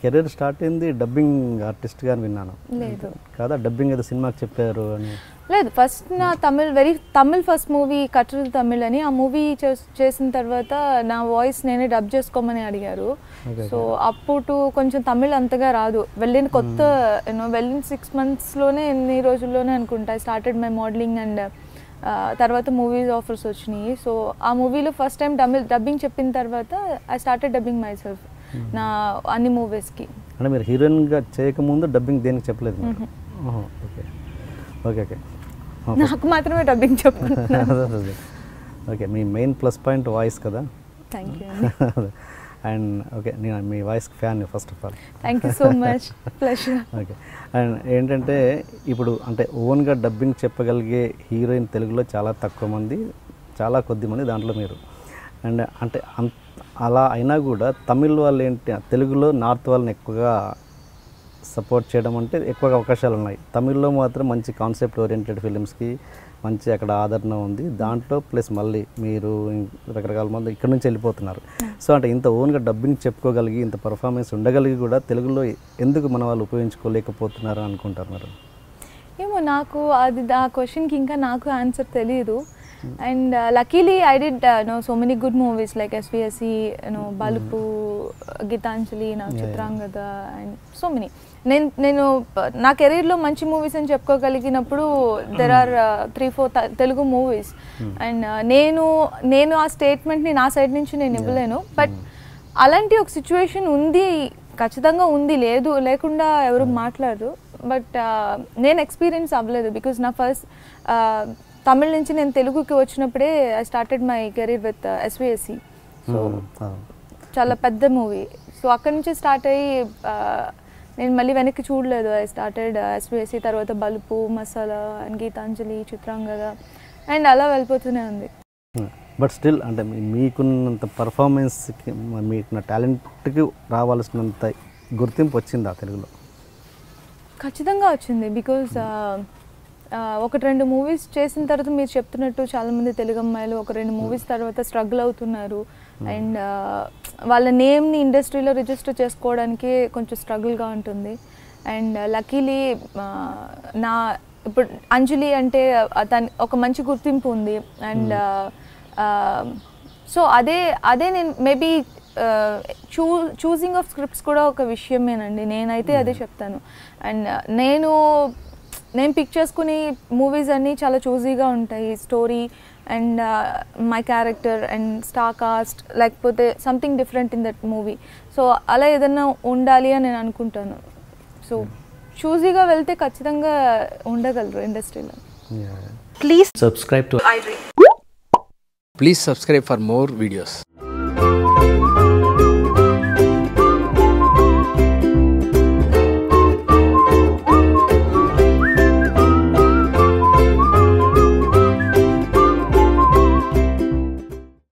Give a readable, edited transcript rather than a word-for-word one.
Career start అయింది dubbing artist గా విన్నాను. లేదు కాదా, డబ్బింగ్ ఏదో సినిమాకి చెప్పారు అని? లేదు, ఫస్ట్ నా తమిళ్ ఫస్ట్ మూవీ కట్టరు తమిళ్ అని, ఆ మూవీ చేసిన తర్వాత నా వాయిస్ నేనే డబ్ చేసుకోమని అడిగారు. సో అప్పుడు కొంచెం తమిళ్ అంతగా రాదు. వెళ్ళిన కొత్త వెళ్ళిన 6 monthsలోనే ఎన్ని రోజుల్లోనే అనుకుంటా I started my modelling and తర్వాత మూవీస్ ఆఫర్స్ వచ్చినాయి. సో ఆ మూవీలో ఫస్ట్ టైం డబ్బింగ్ చెప్పిన తర్వాత I started dubbing my self నా అన్ని మూవీస్కి. అంటే మీరు హీరోయిన్గా చేయకముందు డబ్బింగ్ దేనికి చెప్పలేదు? ఓకే ఓకే ఓకే, నాకు మాత్రమే డబ్బింగ్ చెప్పుకుంటున్నాను. ఓకే, మీ మెయిన్ ప్లస్ పాయింట్ వాయిస్ కదా? Thank you. అండ్ ఓకే, నేను మీ వాయిస్కి fan first of all. Thank you so much, pleasure. Okay, and ఏంటంటే ఇప్పుడు అంటే ఓన్గా డబ్బింగ్ చెప్పగలిగే హీరోయిన్ తెలుగులో చాలా తక్కువ మంది, చాలా కొద్ది మంది, దాంట్లో మీరు. అండ్ అంటే అలా అయినా కూడా తమిళ్ వాళ్ళు ఏంటి తెలుగులో నార్త్ వాళ్ళని ఎక్కువగా సపోర్ట్ చేయడం అంటే ఎక్కువగా అవకాశాలు ఉన్నాయి. తమిళ్లో మాత్రం మంచి కాన్సెప్ట్ ఓరియంటెడ్ ఫిలిమ్స్కి మంచి అక్కడ ఆదరణ ఉంది. దాంట్లో ప్లస్ మళ్ళీ మీరు రకరకాల మంది ఇక్కడ నుంచి వెళ్ళిపోతున్నారు. సో అంటే ఇంత ఓన్గా డబ్బింగ్ చెప్పుకోగలిగి ఇంత పర్ఫార్మెన్స్ ఉండగలిగి కూడా తెలుగులో ఎందుకు మన వాళ్ళు ఉపయోగించుకోలేకపోతున్నారు అనుకుంటారు మీరు? ఏమో, నాకు అది ఆ క్వశ్చన్కి ఇంకా నాకు ఆన్సర్ తెలియదు. And luckily I did know so many good movies like SVSC, Balupu, Gitanjali, Chitrangada, and so many. నేను నా కెరీర్లో మంచి మూవీస్ అని చెప్పుకోగలిగినప్పుడు there are 3-4 Telugu movies. And నేను ఆ స్టేట్మెంట్ని నా సైడ్ నుంచి నేను ఇవ్వలేను. బట్ అలాంటి ఒక సిచ్యువేషన్ ఉంది, ఖచ్చితంగా ఉంది, లేకుండా ఎవరు మాట్లాడరు. బట్ నేను ఎక్స్పీరియన్స్ అవ్వలేదు బికాజ్ నా ఫస్ట్ తమిళ నుంచి నేను తెలుగుకి వచ్చినప్పుడే I started my career with SVSC. So చాలా పెద్ద మూవీ. సో అక్కడి నుంచి స్టార్ట్ అయ్యి నేను మళ్ళీ వెనక్కి చూడలేదు. ఐ స్టార్టెడ్ SVSC, తర్వాత బలుపు, మసాలా అండ్ గీతాంజలి, చిత్రాంగద, అండ్ అలా వెళ్ళిపోతూనే ఉంది. బట్ స్టిల్ అంటే మీకున్నంత పర్ఫార్మెన్స్కి, మీకున్న టాలెంట్కి రావాల్సినంత గుర్తింపు వచ్చిందా తెలుగులో? ఖచ్చితంగా వచ్చింది. బికాజ్ 1-2 మూవీస్ చేసిన తర్వాత మీరు చెప్తున్నట్టు చాలామంది తెలుగు అమ్మాయిలు 1-2 మూవీస్ తర్వాత స్ట్రగుల్ అవుతున్నారు. అండ్ వాళ్ళ నేమ్ని ఇండస్ట్రీలో రిజిస్టర్ చేసుకోవడానికి కొంచెం స్ట్రగుల్గా ఉంటుంది. అండ్ లక్కీలీ ఇప్పుడు అంజలి అంటే ఒక మంచి గుర్తింపు ఉంది. అండ్ సో అదే నేను మేబీ చూసింగ్ ఆఫ్ స్క్రిప్ట్స్ కూడా ఒక విషయమేనండి, నేనైతే అదే చెప్తాను. అండ్ నేను పిక్ చేసుకునే మూవీస్ అన్నీ చాలా చూజీగా ఉంటాయి. Story and my character and star cast, లేకపోతే something different in that movie. So అలా ఏదన్నా ఉండాలి అని నేను అనుకుంటాను. సో చూజీగా వెళ్తే ఖచ్చితంగా ఉండగలరు ఇండస్ట్రీలో. Please subscribe to iDream. Please subscribe for more videos.